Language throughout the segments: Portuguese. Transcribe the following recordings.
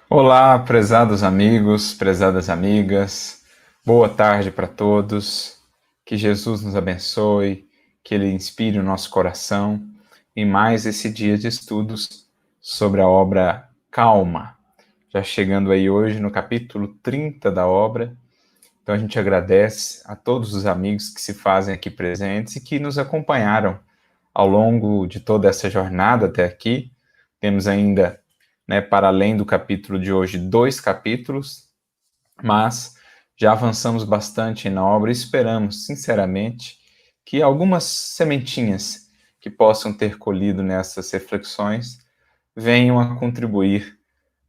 Olá, prezados amigos, prezadas amigas, boa tarde para todos, que Jesus nos abençoe, que Ele inspire o nosso coração em mais esse dia de estudos sobre a obra Calma, já chegando aí hoje no capítulo 30 da obra. Então a gente agradece a todos os amigos que se fazem aqui presentes e que nos acompanharam ao longo de toda essa jornada até aqui. Temos ainda, para além do capítulo de hoje, 2 capítulos, mas já avançamos bastante na obra e esperamos, sinceramente, que algumas sementinhas que possam ter colhido nessas reflexões venham a contribuir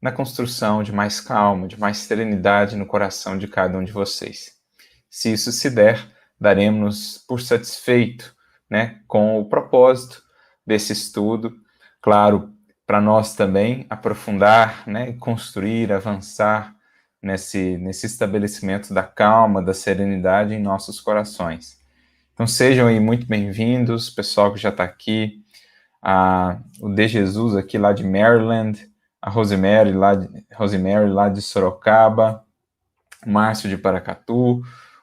na construção de mais calma, de mais serenidade no coração de cada um de vocês. Se isso se der, daremos por satisfeito, com o propósito desse estudo, claro, para nós também aprofundar, construir, avançar nesse estabelecimento da calma, da serenidade em nossos corações. Então sejam aí muito bem-vindos, pessoal que já está aqui, o De Jesus aqui lá de Maryland, a Rosemary lá de Sorocaba, o Márcio de Paracatu,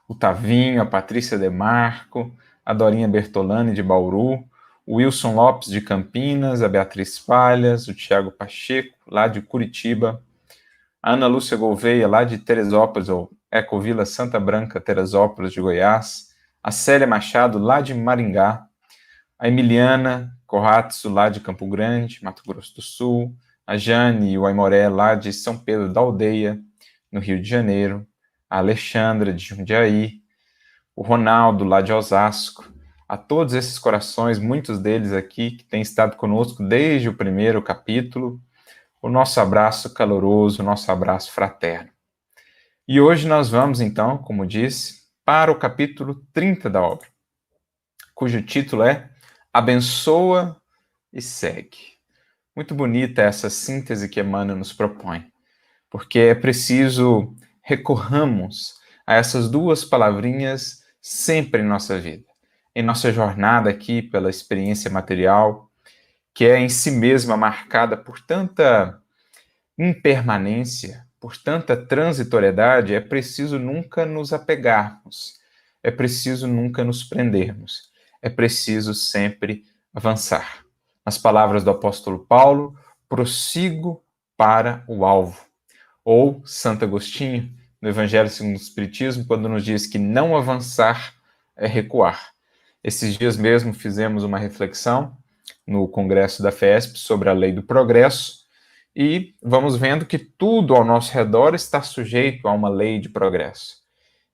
o Tavinho, a Patrícia Demarco, a Dorinha Bertolani de Bauru, o Wilson Lopes de Campinas, a Beatriz Falhas, o Tiago Pacheco, lá de Curitiba, a Ana Lúcia Gouveia, lá de Teresópolis, ou Ecovila Santa Branca, Teresópolis de Goiás, a Célia Machado, lá de Maringá, a Emiliana Corratso, lá de Campo Grande, Mato Grosso do Sul, a Jane e o Aimoré, lá de São Pedro da Aldeia, no Rio de Janeiro, a Alexandra de Jundiaí, o Ronaldo, lá de Osasco, a todos esses corações, muitos deles aqui, que têm estado conosco desde o primeiro capítulo, o nosso abraço caloroso, o nosso abraço fraterno. E hoje nós vamos, então, como disse, para o capítulo 30 da obra, cujo título é Abençoa e Segue. Muito bonita essa síntese que Emmanuel nos propõe, porque é preciso recorramos a essas duas palavrinhas sempre em nossa vida, em nossa jornada aqui pela experiência material, que é em si mesma marcada por tanta impermanência, por tanta transitoriedade, é preciso nunca nos apegarmos, é preciso nunca nos prendermos, é preciso sempre avançar. Nas palavras do apóstolo Paulo, prossigo para o alvo. Ou Santo Agostinho, no Evangelho segundo o Espiritismo, quando nos diz que não avançar é recuar. Esses dias mesmo fizemos uma reflexão no Congresso da FESP sobre a lei do progresso e vamos vendo que tudo ao nosso redor está sujeito a uma lei de progresso.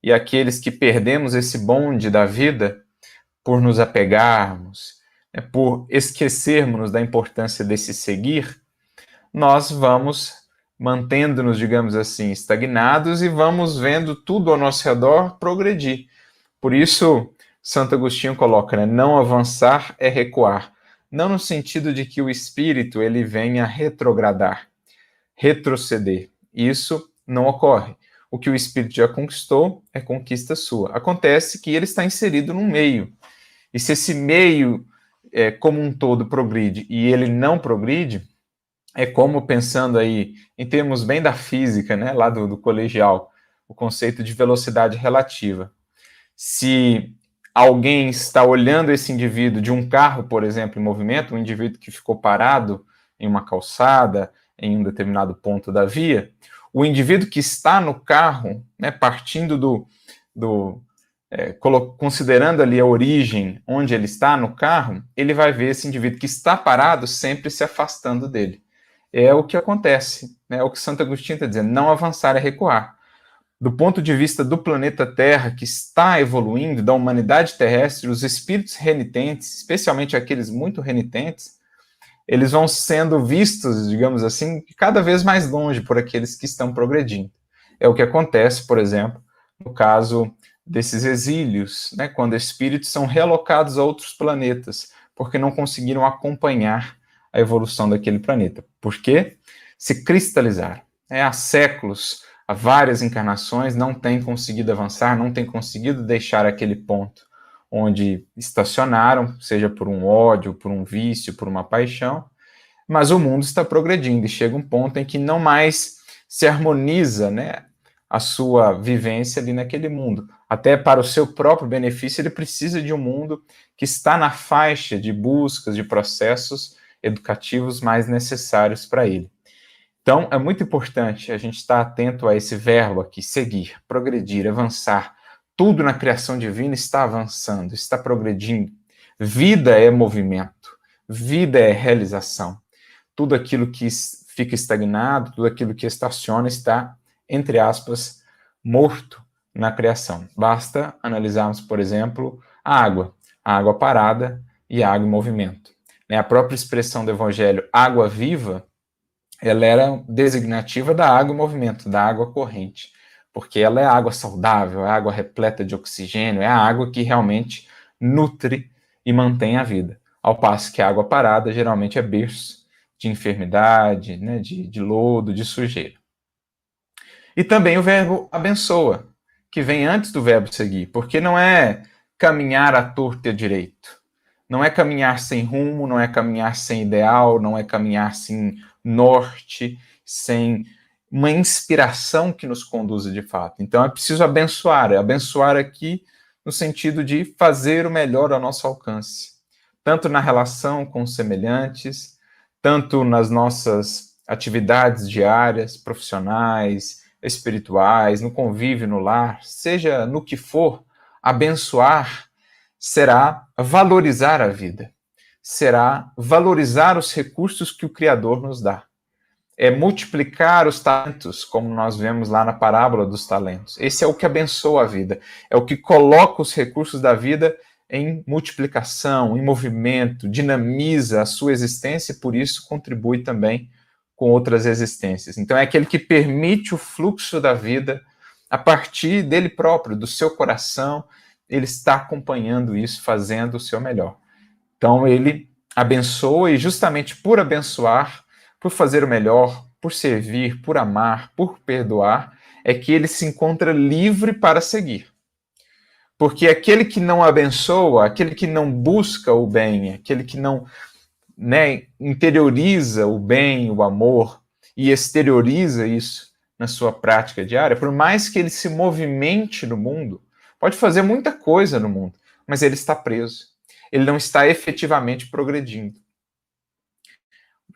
E aqueles que perdemos esse bonde da vida por nos apegarmos, por esquecermos da importância desse seguir, nós vamos mantendo-nos, digamos assim, estagnados e vamos vendo tudo ao nosso redor progredir. Por isso, Santo Agostinho coloca, não avançar é recuar. Não no sentido de que o espírito ele venha retrogradar, retroceder. Isso não ocorre. O que o espírito já conquistou é conquista sua. Acontece que ele está inserido num meio. E se esse meio, como um todo, progride e ele não progride, é como, pensando aí em termos bem da física, lá do colegial, o conceito de velocidade relativa. Se alguém está olhando esse indivíduo de um carro, por exemplo, em movimento, um indivíduo que ficou parado em uma calçada, em um determinado ponto da via, o indivíduo que está no carro, partindo considerando ali a origem onde ele está no carro, ele vai ver esse indivíduo que está parado sempre se afastando dele. É o que acontece, é o que Santo Agostinho está dizendo, não avançar é recuar. Do ponto de vista do planeta Terra, que está evoluindo, da humanidade terrestre, os espíritos renitentes, especialmente aqueles muito renitentes, eles vão sendo vistos, digamos assim, cada vez mais longe por aqueles que estão progredindo. É o que acontece, por exemplo, no caso desses exílios, quando espíritos são realocados a outros planetas, porque não conseguiram acompanhar a evolução daquele planeta. Por quê? Se cristalizaram. Há séculos, há várias encarnações, não tem conseguido avançar, não tem conseguido deixar aquele ponto onde estacionaram, seja por um ódio, por um vício, por uma paixão, mas o mundo está progredindo e chega um ponto em que não mais se harmoniza, né, a sua vivência ali naquele mundo. Até para o seu próprio benefício, ele precisa de um mundo que está na faixa de buscas, de processos educativos mais necessários para ele. Então, é muito importante a gente estar atento a esse verbo aqui, seguir, progredir, avançar. Tudo na criação divina está avançando, está progredindo. Vida é movimento, vida é realização. Tudo aquilo que fica estagnado, tudo aquilo que estaciona está, entre aspas, morto na criação. Basta analisarmos, por exemplo, a água parada e a água em movimento. A própria expressão do Evangelho, água viva, ela era designativa da água em movimento, da água corrente, porque ela é água saudável, é água repleta de oxigênio, é a água que realmente nutre e mantém a vida. Ao passo que a água parada geralmente é berço de enfermidade, né, de lodo, de sujeira. E também o verbo abençoa, que vem antes do verbo seguir, porque não é caminhar à torta e à direito, não é caminhar sem rumo, não é caminhar sem ideal, não é caminhar sem norte, sem uma inspiração que nos conduza de fato. Então é preciso abençoar aqui no sentido de fazer o melhor ao nosso alcance, tanto na relação com os semelhantes, tanto nas nossas atividades diárias, profissionais, espirituais, no convívio no lar, seja no que for, abençoar será valorizar a vida, será valorizar os recursos que o Criador nos dá. É multiplicar os talentos, como nós vemos lá na parábola dos talentos. Esse é o que abençoa a vida, é o que coloca os recursos da vida em multiplicação, em movimento, dinamiza a sua existência e por isso contribui também com outras existências. Então é aquele que permite o fluxo da vida a partir dele próprio, do seu coração, ele está acompanhando isso, fazendo o seu melhor. Então ele abençoa e justamente por abençoar, por fazer o melhor, por servir, por amar, por perdoar, é que ele se encontra livre para seguir. Porque aquele que não abençoa, aquele que não busca o bem, aquele que não, né, interioriza o bem, o amor e exterioriza isso na sua prática diária, por mais que ele se movimente no mundo, pode fazer muita coisa no mundo, mas ele está preso. Ele não está efetivamente progredindo.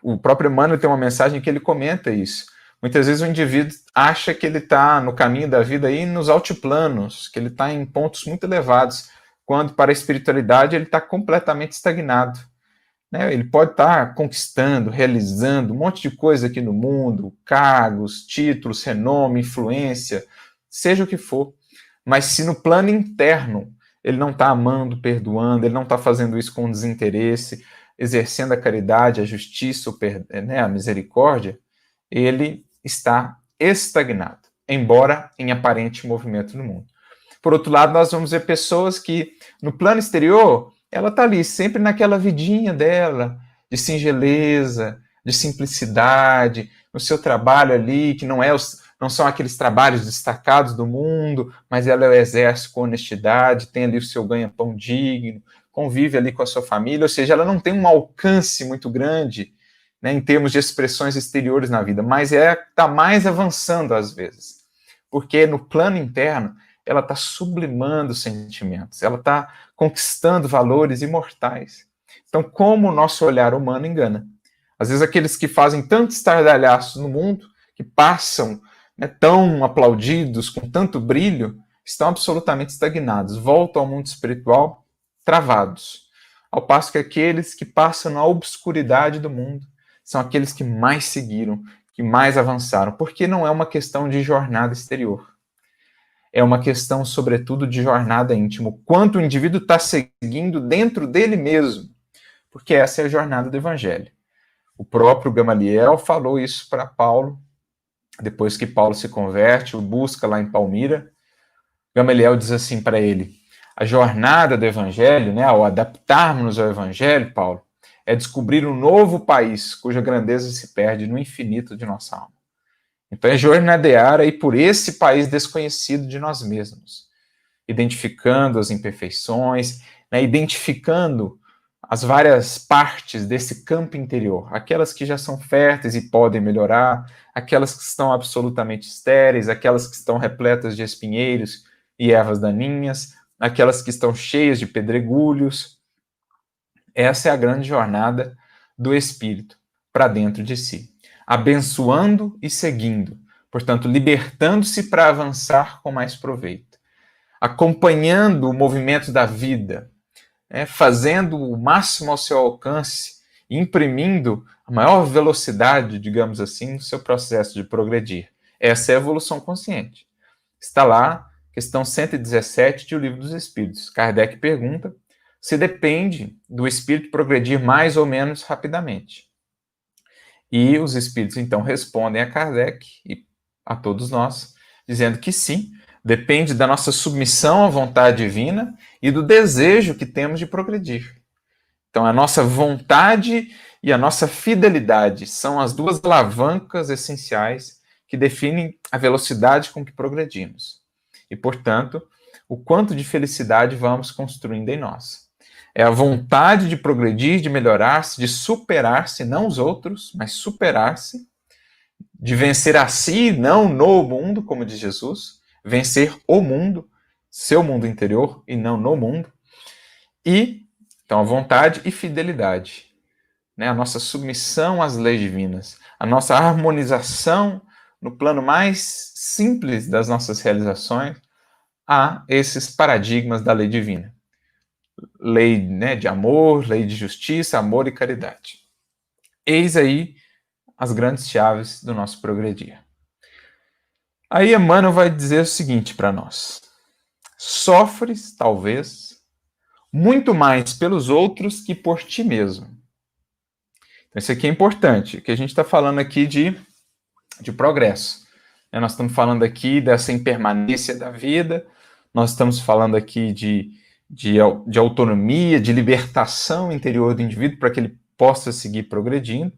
O próprio Emmanuel tem uma mensagem que ele comenta isso. Muitas vezes o indivíduo acha que ele está no caminho da vida aí nos altiplanos, que ele está em pontos muito elevados, quando para a espiritualidade ele está completamente estagnado. Né? Ele pode estar conquistando, realizando um monte de coisa aqui no mundo, cargos, títulos, renome, influência, seja o que for. Mas se no plano interno ele não está amando, perdoando, ele não está fazendo isso com desinteresse, exercendo a caridade, a justiça, né, a misericórdia, ele está estagnado, embora em aparente movimento no mundo. Por outro lado, nós vamos ver pessoas que, no plano exterior, ela está ali, sempre naquela vidinha dela, de singeleza, de simplicidade, no seu trabalho ali, que não são aqueles trabalhos destacados do mundo, mas ela exerce com honestidade, tem ali o seu ganha-pão digno, convive ali com a sua família, ou seja, ela não tem um alcance muito grande, né, em termos de expressões exteriores na vida, mas está mais avançando às vezes, porque no plano interno ela está sublimando sentimentos, ela está conquistando valores imortais. Então, como o nosso olhar humano engana? Às vezes aqueles que fazem tantos estardalhaços no mundo, que passam, né, tão aplaudidos, com tanto brilho, estão absolutamente estagnados, voltam ao mundo espiritual travados. Ao passo que aqueles que passam na obscuridade do mundo são aqueles que mais seguiram, que mais avançaram, porque não é uma questão de jornada exterior. É uma questão, sobretudo, de jornada íntima. Quanto o indivíduo está seguindo dentro dele mesmo, porque essa é a jornada do Evangelho. O próprio Gamaliel falou isso para Paulo, depois que Paulo se converte, o busca lá em Palmira. Gamaliel diz assim para ele: a jornada do Evangelho, né, ao adaptarmos ao Evangelho, Paulo, é descobrir um novo país cuja grandeza se perde no infinito de nossa alma. Então é jornadear aí por esse país desconhecido de nós mesmos, identificando as imperfeições, né, identificando as várias partes desse campo interior, aquelas que já são férteis e podem melhorar, aquelas que estão absolutamente estéreis, aquelas que estão repletas de espinheiros e ervas daninhas, aquelas que estão cheias de pedregulhos. Essa é a grande jornada do espírito para dentro de si, abençoando e seguindo, portanto, libertando-se para avançar com mais proveito, acompanhando o movimento da vida, fazendo o máximo ao seu alcance, imprimindo a maior velocidade, digamos assim, no seu processo de progredir. Essa é a evolução consciente. Está lá, questão 117 de O Livro dos Espíritos. Kardec pergunta se depende do espírito progredir mais ou menos rapidamente. E os espíritos, então, respondem a Kardec e a todos nós, dizendo que sim, depende da nossa submissão à vontade divina e do desejo que temos de progredir. Então, a nossa vontade e a nossa fidelidade são as duas alavancas essenciais que definem a velocidade com que progredimos. E, portanto, o quanto de felicidade vamos construindo em nós. É a vontade de progredir, de melhorar-se, de superar-se, não os outros, mas superar-se, de vencer a si, não no mundo, como diz Jesus, vencer o mundo, seu mundo interior e não no mundo. E, então, a vontade e fidelidade, né? A nossa submissão às leis divinas, a nossa harmonização no plano mais simples das nossas realizações a esses paradigmas da lei divina. Lei, né, de amor, lei de justiça, amor e caridade. Eis aí as grandes chaves do nosso progredir. Aí Emmanuel vai dizer o seguinte para nós: sofres, talvez, muito mais pelos outros que por ti mesmo. Então, isso aqui é importante, que a gente está falando aqui de progresso. Nós estamos falando aqui dessa impermanência da vida, nós estamos falando aqui de autonomia, de libertação interior do indivíduo para que ele possa seguir progredindo.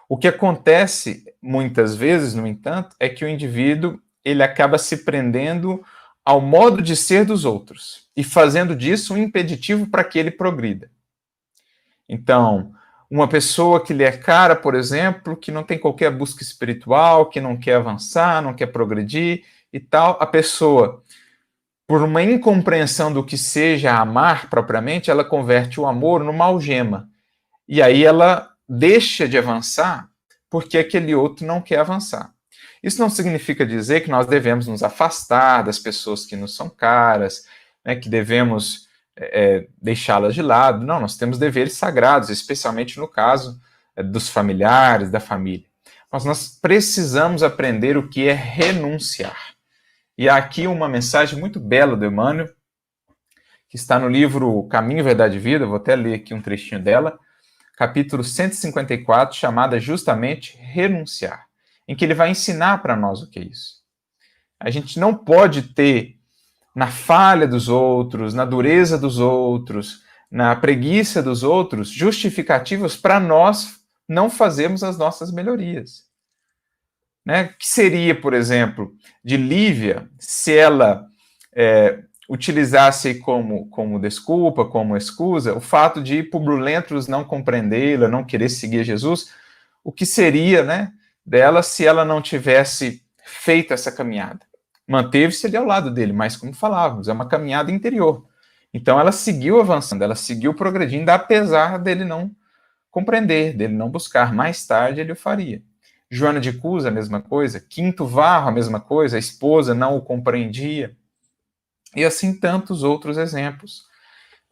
O que acontece muitas vezes, no entanto, é que o indivíduo ele acaba se prendendo ao modo de ser dos outros e fazendo disso um impeditivo para que ele progrida. Então, uma pessoa que lhe é cara, por exemplo, que não tem qualquer busca espiritual, que não quer avançar, não quer progredir e tal, a pessoa, por uma incompreensão do que seja amar propriamente, ela converte o amor numa algema. E aí ela deixa de avançar porque aquele outro não quer avançar. Isso não significa dizer que nós devemos nos afastar das pessoas que nos são caras, né, que devemos deixá-las de lado. Não, nós temos deveres sagrados, especialmente no caso dos familiares, da família. Mas nós precisamos aprender o que é renunciar. E há aqui uma mensagem muito bela do Emmanuel, que está no livro Caminho, Verdade e Vida, vou até ler aqui um trechinho dela, capítulo 154, chamada justamente Renunciar, em que ele vai ensinar para nós o que é isso. A gente não pode ter na falha dos outros, na dureza dos outros, na preguiça dos outros, justificativos para nós não fazermos as nossas melhorias. Né? Que seria, por exemplo, de Lívia, se ela utilizasse como desculpa, como excusa, o fato de Publio Lentulus não compreendê-la, não querer seguir Jesus, o que seria, né, dela se ela não tivesse feito essa caminhada? Manteve-se ali ao lado dele, mas como falávamos, é uma caminhada interior. Então ela seguiu avançando, ela seguiu progredindo, apesar dele não compreender, dele não buscar. Mais tarde ele o faria. Joana de Cusa, a mesma coisa. Quinto Varro, a mesma coisa. A esposa não o compreendia. E assim tantos outros exemplos.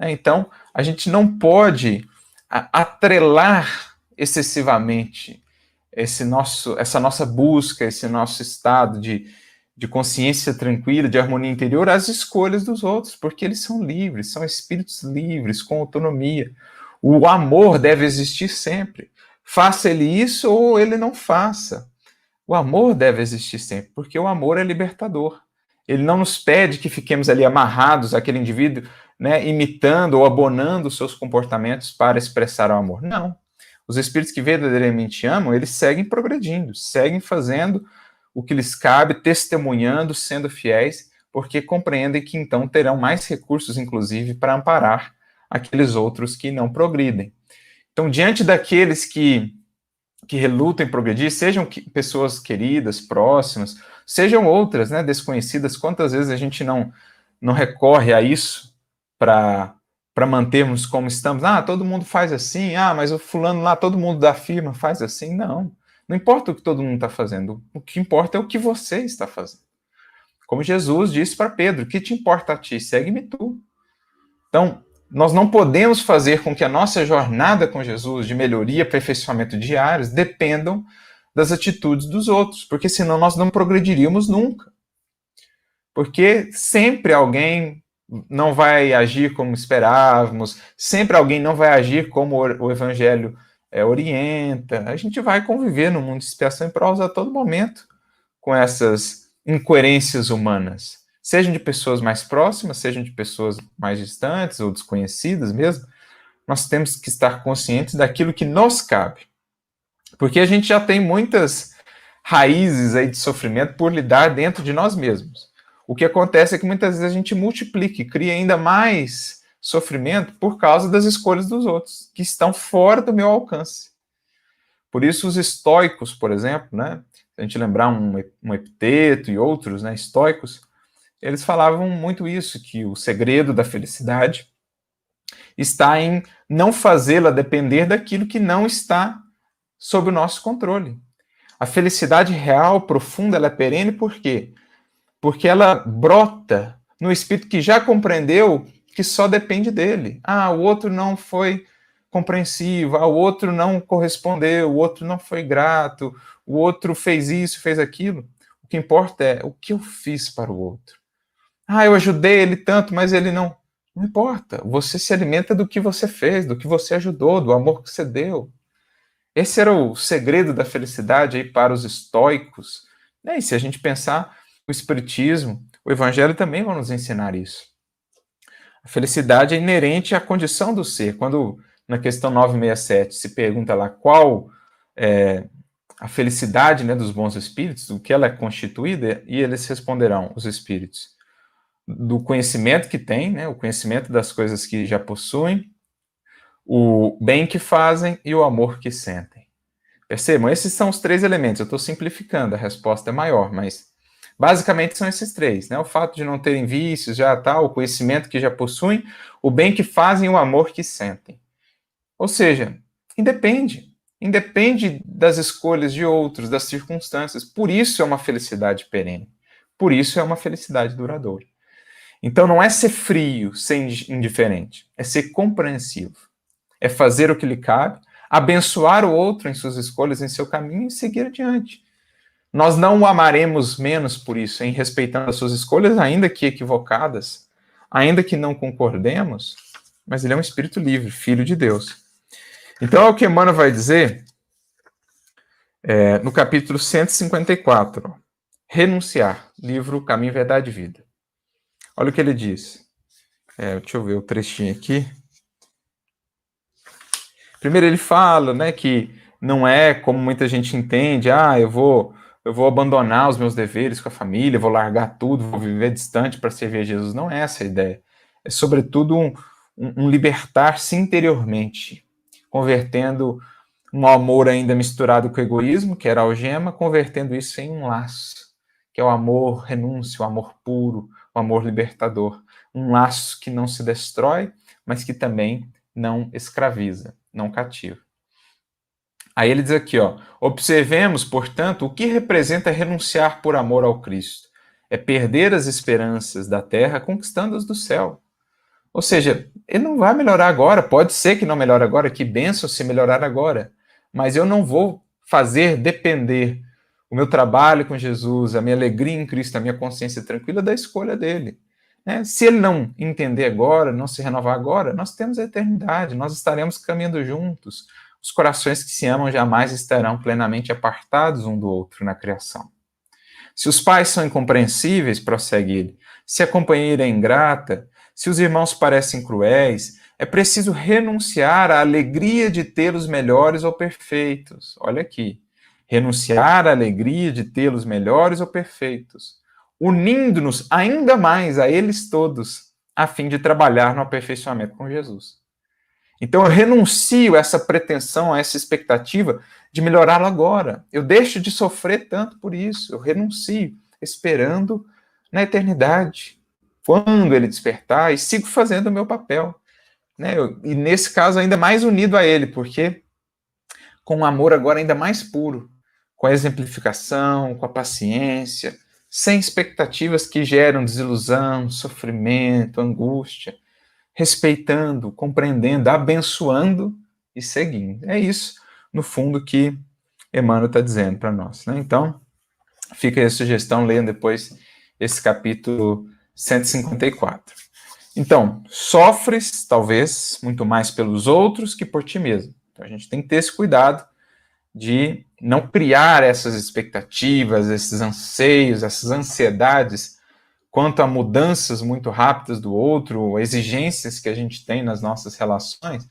Então, a gente não pode atrelar excessivamente essa nossa busca, esse nosso estado de consciência tranquila, de harmonia interior, às escolhas dos outros, porque eles são livres, são espíritos livres, com autonomia. O amor deve existir sempre. Faça ele isso ou ele não faça. O amor deve existir sempre, porque o amor é libertador. Ele não nos pede que fiquemos ali amarrados àquele indivíduo, né, imitando ou abonando os seus comportamentos para expressar o amor. Não. Os espíritos que verdadeiramente amam, eles seguem progredindo, seguem fazendo o que lhes cabe, testemunhando, sendo fiéis, porque compreendem que então terão mais recursos, inclusive, para amparar aqueles outros que não progridem. Então, diante daqueles que relutam em progredir, sejam pessoas queridas, próximas, sejam outras, né, desconhecidas, quantas vezes a gente não recorre a isso para mantermos como estamos? Ah, todo mundo faz assim, ah, mas o fulano lá, todo mundo da firma faz assim. Não importa o que todo mundo está fazendo, o que importa é o que você está fazendo. Como Jesus disse para Pedro, o que te importa a ti? Segue-me tu. Então, nós não podemos fazer com que a nossa jornada com Jesus, de melhoria, aperfeiçoamento diários, dependam das atitudes dos outros, porque senão nós não progrediríamos nunca. Porque sempre alguém não vai agir como esperávamos, sempre alguém não vai agir como o Evangelho orienta. A gente vai conviver no mundo de expiação e provas a todo momento com essas incoerências humanas. Sejam de pessoas mais próximas, sejam de pessoas mais distantes ou desconhecidas mesmo, nós temos que estar conscientes daquilo que nos cabe. Porque a gente já tem muitas raízes aí de sofrimento por lidar dentro de nós mesmos. O que acontece é que muitas vezes a gente multiplica e cria ainda mais sofrimento por causa das escolhas dos outros, que estão fora do meu alcance. Por isso os estoicos, por exemplo, né, se a gente lembrar um Epiteto e outros, né, estoicos, eles falavam muito isso, que o segredo da felicidade está em não fazê-la depender daquilo que não está sob o nosso controle. A felicidade real, profunda, ela é perene por quê? Porque ela brota no espírito que já compreendeu que só depende dele. Ah, o outro não foi compreensivo, o outro não correspondeu, o outro não foi grato, o outro fez isso, fez aquilo. O que importa é o que eu fiz para o outro. Ah, eu ajudei ele tanto, mas ele não. Não importa. Você se alimenta do que você fez, do que você ajudou, do amor que você deu. Esse era o segredo da felicidade aí para os estoicos. E se a gente pensar o Espiritismo, o Evangelho também vão nos ensinar isso. A felicidade é inerente à condição do ser. Quando na questão 967 se pergunta lá qual é a felicidade, né, dos bons espíritos, do que ela é constituída, e eles responderão, os espíritos, do conhecimento que têm, né, o conhecimento das coisas que já possuem, o bem que fazem e o amor que sentem. Percebam, esses são os três elementos. Eu estou simplificando, a resposta é maior, mas basicamente são esses três, né? O fato de não terem vícios, já tá, o conhecimento que já possuem, o bem que fazem e o amor que sentem. Ou seja, independe das escolhas de outros, das circunstâncias. Por isso é uma felicidade perene. Por isso é uma felicidade duradoura. Então não é ser frio, ser indiferente, é ser compreensivo. É fazer o que lhe cabe, abençoar o outro em suas escolhas, em seu caminho e seguir adiante. Nós não o amaremos menos por isso, em respeitando as suas escolhas, ainda que equivocadas, ainda que não concordemos, mas ele é um espírito livre, filho de Deus. Então é o que Emmanuel vai dizer no capítulo 154, Renunciar, livro Caminho, Verdade e Vida. Olha o que ele diz. Deixa eu ver o trechinho aqui. Primeiro ele fala, né, que não é como muita gente entende, eu vou abandonar os meus deveres com a família, vou largar tudo, vou viver distante para servir a Jesus. Não é essa a ideia. É, sobretudo, um libertar-se interiormente, convertendo um amor ainda misturado com egoísmo, que era algema, convertendo isso em um laço, que é o amor renúncio, o amor puro, o amor libertador. Um laço que não se destrói, mas que também não escraviza, não cativa. Aí ele diz aqui, observemos, portanto, o que representa renunciar por amor ao Cristo. É perder as esperanças da terra conquistando as do céu. Ou seja, ele não vai melhorar agora, pode ser que não melhore agora, que benção se melhorar agora, mas eu não vou fazer depender o meu trabalho com Jesus, a minha alegria em Cristo, a minha consciência tranquila da escolha dele. Se ele não entender agora, não se renovar agora, nós temos a eternidade, nós estaremos caminhando juntos. Os corações que se amam jamais estarão plenamente apartados um do outro na criação. Se os pais são incompreensíveis, prossegue ele, se a companheira é ingrata, se os irmãos parecem cruéis, é preciso renunciar à alegria de tê-los melhores ou perfeitos. Olha aqui. Renunciar à alegria de tê-los melhores ou perfeitos, unindo-nos ainda mais a eles todos, a fim de trabalhar no aperfeiçoamento com Jesus. Então eu renuncio a essa pretensão, a essa expectativa de melhorá-lo agora. Eu deixo de sofrer tanto por isso. Eu renuncio, esperando na eternidade, quando ele despertar, e sigo fazendo o meu papel. Né? E nesse caso, ainda mais unido a ele, porque com um amor agora ainda mais puro, com a exemplificação, com a paciência, sem expectativas que geram desilusão, sofrimento, angústia, respeitando, compreendendo, abençoando e seguindo. É isso, no fundo, que Emmanuel está dizendo para nós. Né? Então, fica aí a sugestão, leiam depois esse capítulo 154. Então, sofres, talvez, muito mais pelos outros que por ti mesmo. Então, a gente tem que ter esse cuidado de não criar essas expectativas, esses anseios, essas ansiedades quanto a mudanças muito rápidas do outro, exigências que a gente tem nas nossas relações,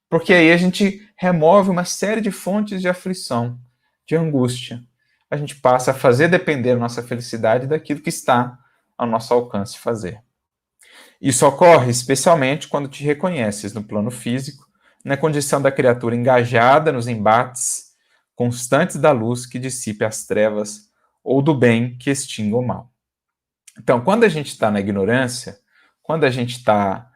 porque aí a gente remove uma série de fontes de aflição, de angústia. A gente passa a fazer depender a nossa felicidade daquilo que está ao nosso alcance fazer. Isso ocorre especialmente quando te reconheces no plano físico, na condição da criatura engajada nos embates constantes da luz que dissipe as trevas ou do bem que extinga o mal. Então, quando a gente está na ignorância, quando a gente está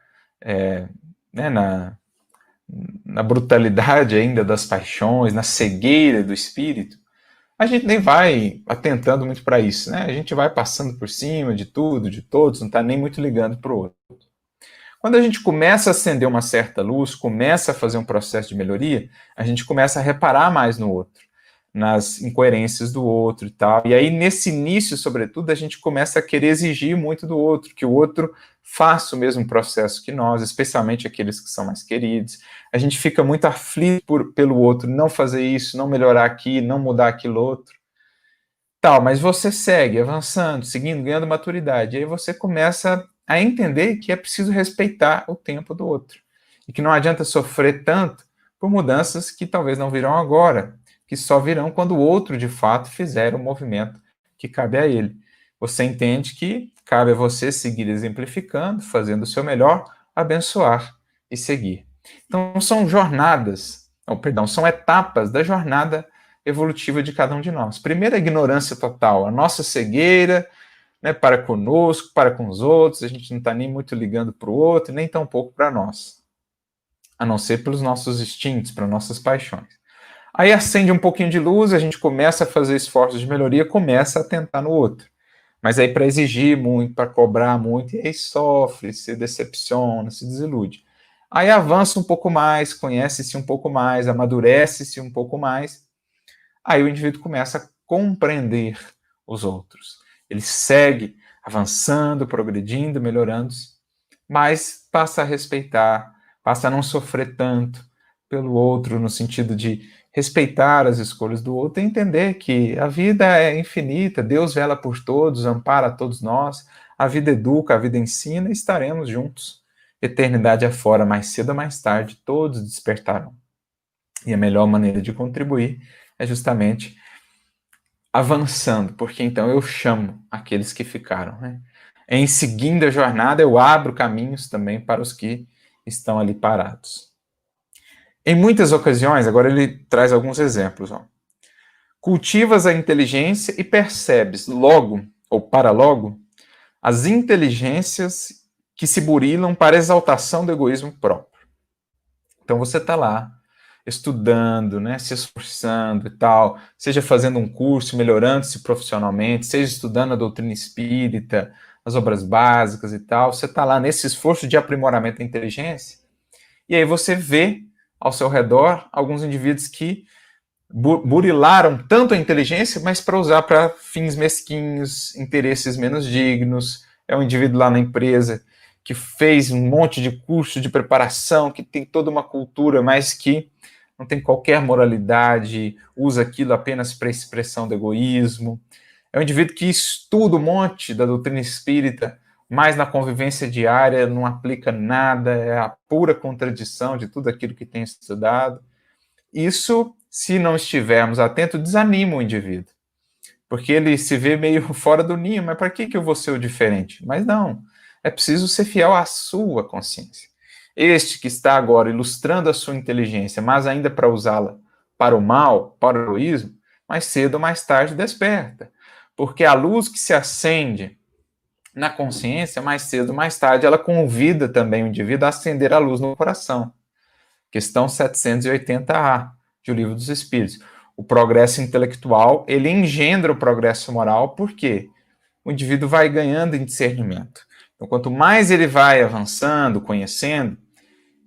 na brutalidade ainda das paixões, na cegueira do espírito, a gente nem vai atentando muito para isso, né? A gente vai passando por cima de tudo, de todos, não está nem muito ligando para o outro. Quando a gente começa a acender uma certa luz, começa a fazer um processo de melhoria, a gente começa a reparar mais no outro, nas incoerências do outro e tal. E aí, nesse início, sobretudo, a gente começa a querer exigir muito do outro, que o outro faça o mesmo processo que nós, especialmente aqueles que são mais queridos. A gente fica muito aflito pelo outro, não fazer isso, não melhorar aqui, não mudar aquilo outro. Tal, mas você segue avançando, seguindo, ganhando maturidade. E aí você começa a entender que é preciso respeitar o tempo do outro. E que não adianta sofrer tanto por mudanças que talvez não virão agora, que só virão quando o outro, de fato, fizer o movimento que cabe a ele. Você entende que cabe a você seguir exemplificando, fazendo o seu melhor, abençoar e seguir. Então, são são etapas da jornada evolutiva de cada um de nós. Primeiro, a ignorância total, a nossa cegueira, né, para conosco, para com os outros, a gente não está nem muito ligando para o outro, nem tão pouco para nós, a não ser pelos nossos instintos, para nossas paixões. Aí acende um pouquinho de luz, a gente começa a fazer esforços de melhoria, começa a tentar no outro. Mas aí para exigir muito, para cobrar muito, e aí sofre, se decepciona, se desilude. Aí avança um pouco mais, conhece-se um pouco mais, amadurece-se um pouco mais. Aí o indivíduo começa a compreender os outros. Ele segue avançando, progredindo, melhorando-se, mas passa a respeitar, passa a não sofrer tanto pelo outro, no sentido de respeitar as escolhas do outro e entender que a vida é infinita, Deus vela por todos, ampara a todos nós, a vida educa, a vida ensina e estaremos juntos. Eternidade afora, mais cedo ou mais tarde, todos despertarão. E a melhor maneira de contribuir é justamente avançando, porque então eu chamo aqueles que ficaram. Né? Em seguindo a jornada, eu abro caminhos também para os que estão ali parados. Em muitas ocasiões, agora ele traz alguns exemplos. Ó. Cultivas a inteligência e percebes logo, ou para logo, as inteligências que se burilam para a exaltação do egoísmo próprio. Então você está lá, estudando, né, se esforçando e tal, seja fazendo um curso, melhorando-se profissionalmente, seja estudando a doutrina espírita, as obras básicas e tal, você está lá nesse esforço de aprimoramento da inteligência, e aí você vê ao seu redor alguns indivíduos que burilaram tanto a inteligência, mas para usar para fins mesquinhos, interesses menos dignos. É um indivíduo lá na empresa que fez um monte de curso de preparação, que tem toda uma cultura, mas que não tem qualquer moralidade, usa aquilo apenas para expressão do egoísmo, É um indivíduo que estuda um monte da doutrina espírita, mas na convivência diária não aplica nada, é a pura contradição de tudo aquilo que tem estudado. Isso, se não estivermos atentos, desanima o indivíduo, porque ele se vê meio fora do ninho, mas para que eu vou ser o diferente? Mas não, é preciso ser fiel à sua consciência. Este que está agora ilustrando a sua inteligência, mas ainda para usá-la para o mal, para o egoísmo, mais cedo ou mais tarde desperta. Porque a luz que se acende na consciência, mais cedo ou mais tarde, ela convida também o indivíduo a acender a luz no coração. Questão 780A, de O Livro dos Espíritos. O progresso intelectual, ele engendra o progresso moral, porque o indivíduo vai ganhando em discernimento. Então, quanto mais ele vai avançando, conhecendo,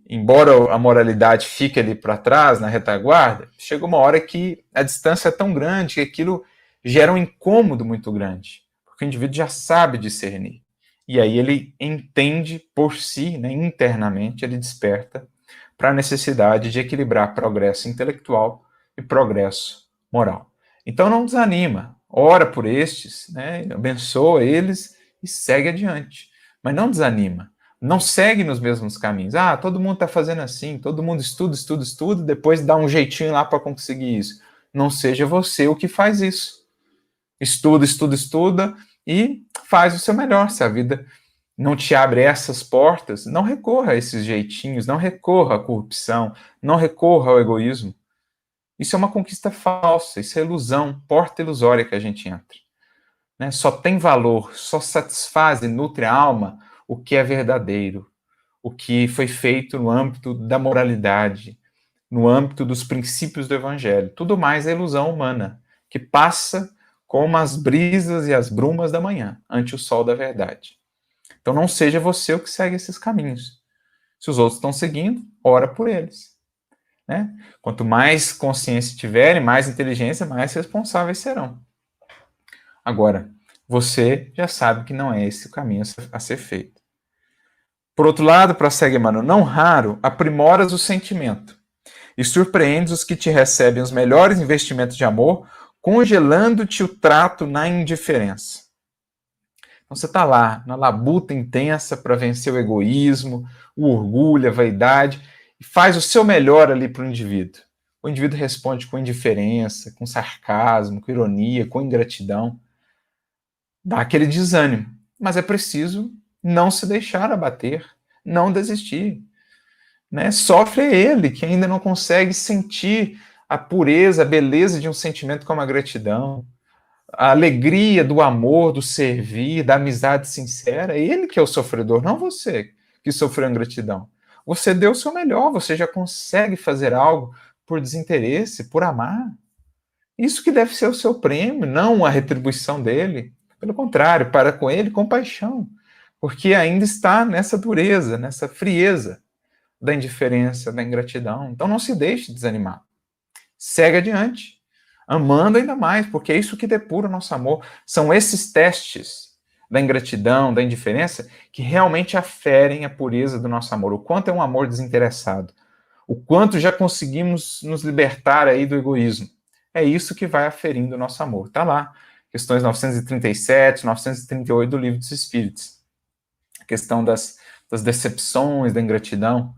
embora a moralidade fique ali para trás, na retaguarda, chega uma hora que a distância é tão grande que aquilo gera um incômodo muito grande, porque o indivíduo já sabe discernir. E aí ele entende por si, né, internamente, ele desperta para a necessidade de equilibrar progresso intelectual e progresso moral. Então não desanima, ora por estes, né, abençoa eles e segue adiante. Mas não desanima, não segue nos mesmos caminhos. Ah, todo mundo está fazendo assim, todo mundo estuda, depois dá um jeitinho lá para conseguir isso. Não seja você o que faz isso. Estuda e faz o seu melhor. Se a vida não te abre essas portas, não recorra a esses jeitinhos, não recorra à corrupção, não recorra ao egoísmo. Isso é uma conquista falsa, isso é ilusão, porta ilusória que a gente entra. Né? Só tem valor, só satisfaz e nutre a alma o que é verdadeiro, o que foi feito no âmbito da moralidade, no âmbito dos princípios do evangelho. Tudo mais é ilusão humana, que passa como as brisas e as brumas da manhã, ante o sol da verdade. Então não seja você o que segue esses caminhos. Se os outros estão seguindo, ora por eles. Né? Quanto mais consciência tiverem, mais inteligência, mais responsáveis serão. Agora, você já sabe que não é esse o caminho a ser feito. Por outro lado, prossegue Emmanuel, não raro aprimoras o sentimento e surpreendes os que te recebem os melhores investimentos de amor, congelando-te o trato na indiferença. Então você está lá, na labuta intensa para vencer o egoísmo, o orgulho, a vaidade, e faz o seu melhor ali para o indivíduo. O indivíduo responde com indiferença, com sarcasmo, com ironia, com ingratidão. Dá aquele desânimo, mas é preciso não se deixar abater, não desistir. Né? Sofre ele, que ainda não consegue sentir a pureza, a beleza de um sentimento como a gratidão, a alegria do amor, do servir, da amizade sincera. É ele que é o sofredor, não você que sofreu ingratidão. Você deu o seu melhor, você já consegue fazer algo por desinteresse, por amar. Isso que deve ser o seu prêmio, não a retribuição dele. Pelo contrário, para com ele compaixão, porque ainda está nessa dureza, nessa frieza da indiferença, da ingratidão. Então não se deixe desanimar. Segue adiante, amando ainda mais, porque é isso que depura o nosso amor. São esses testes da ingratidão, da indiferença, que realmente aferem a pureza do nosso amor. O quanto é um amor desinteressado. O quanto já conseguimos nos libertar aí do egoísmo. É isso que vai aferindo o nosso amor. Está lá, questões 937, 938 do Livro dos Espíritos. A questão das decepções, da ingratidão.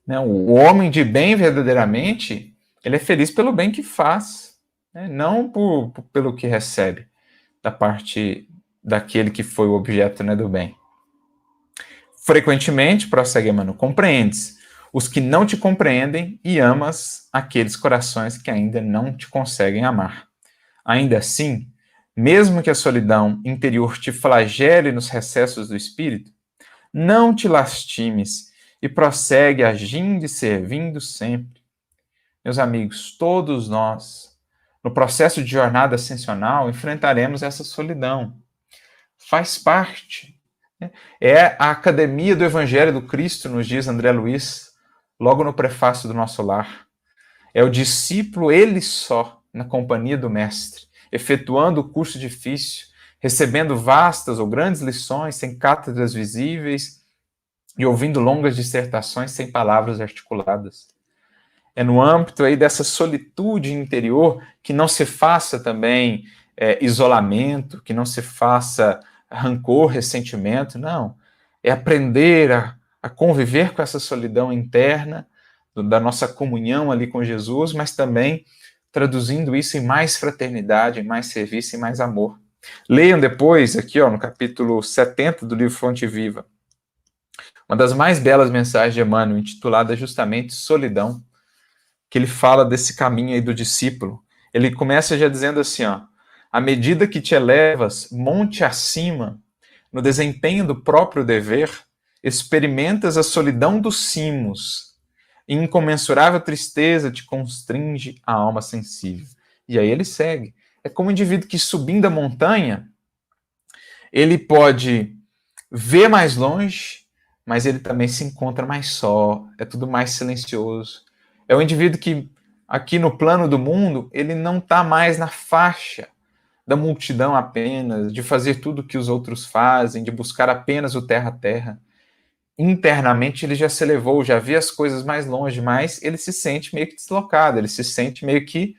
Né? O homem de bem, verdadeiramente, ele é feliz pelo bem que faz, né? Não pelo que recebe da parte daquele que foi o objeto, né, do bem. Frequentemente, prossegue Emmanuel, compreendes os que não te compreendem e amas aqueles corações que ainda não te conseguem amar. Ainda assim, mesmo que a solidão interior te flagele nos recessos do espírito, não te lastimes e prossegue agindo e servindo sempre. Meus amigos, todos nós, no processo de jornada ascensional, enfrentaremos essa solidão. Faz parte. Né? É a academia do Evangelho do Cristo, nos diz André Luiz, logo no prefácio do Nosso Lar. É o discípulo, ele só, na companhia do Mestre, efetuando o curso difícil, recebendo vastas ou grandes lições sem cátedras visíveis e ouvindo longas dissertações sem palavras articuladas. É no âmbito aí dessa solitude interior que não se faça também isolamento, que não se faça rancor, ressentimento, não. É aprender a conviver com essa solidão interna, da nossa comunhão ali com Jesus, mas também traduzindo isso em mais fraternidade, em mais serviço, em mais amor. Leiam depois, aqui no capítulo 70 do livro Fonte Viva, uma das mais belas mensagens de Emmanuel, intitulada justamente Solidão, que ele fala desse caminho aí do discípulo. Ele começa já dizendo assim, à medida que te elevas monte acima, no desempenho do próprio dever, experimentas a solidão dos cimos, e incomensurável tristeza te constringe a alma sensível. E aí ele segue. É como um indivíduo que, subindo a montanha, ele pode ver mais longe, mas ele também se encontra mais só, é tudo mais silencioso. É um indivíduo que, aqui no plano do mundo, ele não está mais na faixa da multidão apenas, de fazer tudo o que os outros fazem, de buscar apenas o terra a terra. Internamente ele já se elevou, já vê as coisas mais longe, mas ele se sente meio que deslocado, ele se sente meio que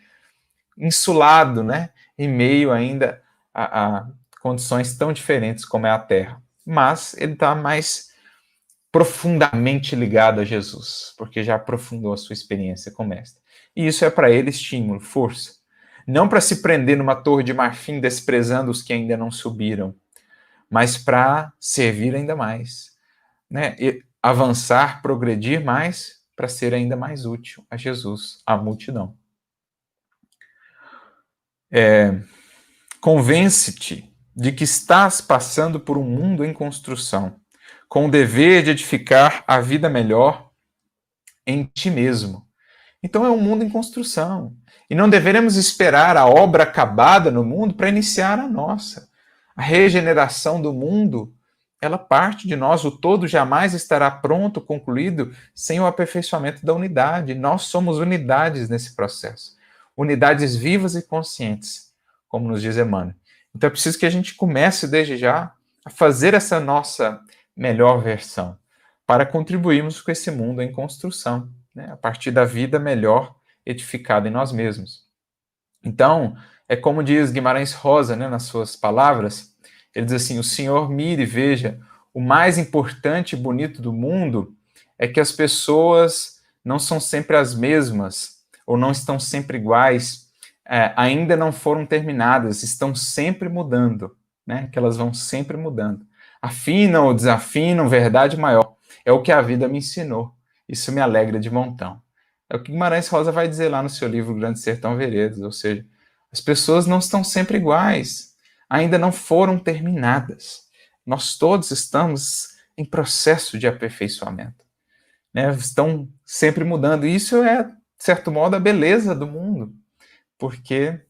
insulado, né? Em meio ainda a condições tão diferentes como é a Terra. Mas ele está mais profundamente ligado a Jesus, porque já aprofundou a sua experiência com o Mestre. E isso é para ele estímulo, força. Não para se prender numa torre de marfim desprezando os que ainda não subiram, mas para servir ainda mais, né? E avançar, progredir mais para ser ainda mais útil a Jesus, à multidão. Convence-te de que estás passando por um mundo em construção, com o dever de edificar a vida melhor em ti mesmo. Então é um mundo em construção. E não deveremos esperar a obra acabada no mundo para iniciar a nossa. A regeneração do mundo, ela parte de nós. O todo jamais estará pronto, concluído, sem o aperfeiçoamento da unidade. Nós somos unidades nesse processo. Unidades vivas e conscientes, como nos diz Emmanuel. Então é preciso que a gente comece desde já a fazer essa nossa melhor versão, para contribuirmos com esse mundo em construção, né, a partir da vida melhor edificada em nós mesmos. Então, é como diz Guimarães Rosa, né, nas suas palavras, ele diz assim: o Senhor mire e veja, o mais importante e bonito do mundo é que as pessoas não são sempre as mesmas, ou não estão sempre iguais, ainda não foram terminadas, estão sempre mudando, né, que elas vão sempre mudando. Afinam ou desafinam, verdade maior. É o que a vida me ensinou. Isso me alegra de montão. É o que Guimarães Rosa vai dizer lá no seu livro Grande Sertão Veredas, ou seja, as pessoas não estão sempre iguais, ainda não foram terminadas. Nós todos estamos em processo de aperfeiçoamento, né? Estão sempre mudando. E isso é, de certo modo, a beleza do mundo, porque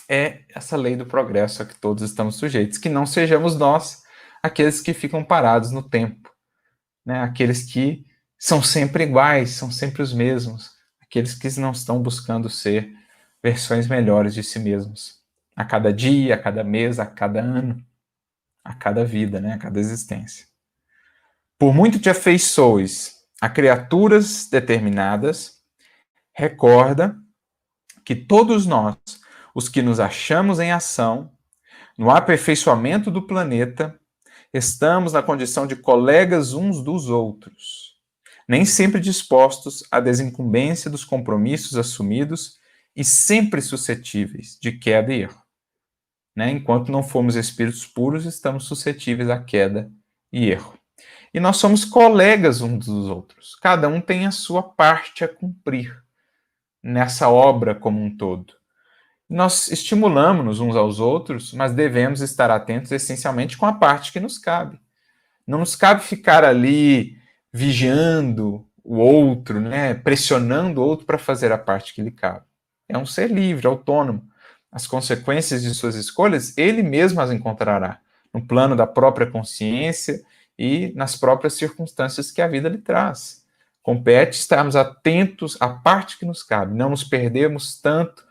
é essa lei do progresso a que todos estamos sujeitos, que não sejamos nós aqueles que ficam parados no tempo, né? Aqueles que são sempre iguais, são sempre os mesmos, aqueles que não estão buscando ser versões melhores de si mesmos, a cada dia, a cada mês, a cada ano, a cada vida, né? A cada existência. Por muito te afeiçoes a criaturas determinadas, recorda que todos nós, os que nos achamos em ação, no aperfeiçoamento do planeta, estamos na condição de colegas uns dos outros, nem sempre dispostos à desincumbência dos compromissos assumidos e sempre suscetíveis de queda e erro. Né? Enquanto não formos espíritos puros, estamos suscetíveis à queda e erro. E nós somos colegas uns dos outros. Cada um tem a sua parte a cumprir nessa obra como um todo. Nós estimulamos-nos uns aos outros, mas devemos estar atentos essencialmente com a parte que nos cabe. Não nos cabe ficar ali vigiando o outro, né, pressionando o outro para fazer a parte que lhe cabe. É um ser livre, autônomo. As consequências de suas escolhas, ele mesmo as encontrará, no plano da própria consciência e nas próprias circunstâncias que a vida lhe traz. Compete estarmos atentos à parte que nos cabe, não nos perdermos tanto